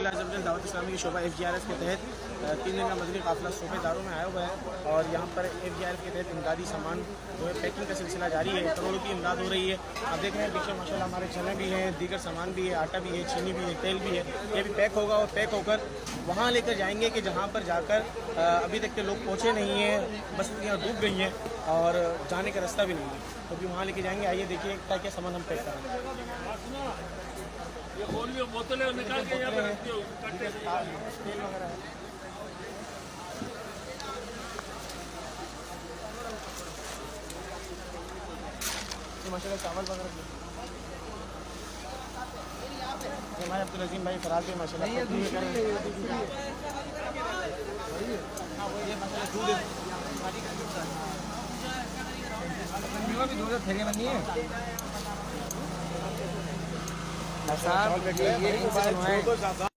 दावत इस्लामी की शोभा FGRS के तहत 3 दिन का मजली काफिला सूबेदारों में आया हुआ है और यहाँ पर FGRS के तहत इमदादी सामान जो है पैकिंग का सिलसिला जारी है। करोड़ों की इमदाद हो रही है। आप देख रहे हैं पीछे माशाल्लाह हमारे चने भी हैं, दीगर सामान भी है, आटा भी है, चीनी भी है, तेल भी है। ये भी पैक होगा और पैक होकर वहाँ लेकर जाएंगे कि जहाँ पर जाकर अभी तक के लोग पहुँचे नहीं हैं, बस्तियाँ डूब गई हैं और जाने का रास्ता भी नहीं है, तो भी वहाँ लेके जाएंगे। आइए देखिए क्या क्या सामान हम पैक करेंगे। ये बोतलें निकाल के यहाँ पे रखती हो, तेल वगैरह है। माशाल्लाह चावल वगैरह हमारे अब्दुल अजीम भाई फराज भी माशाल्लाह ये दूध थैली बनी है।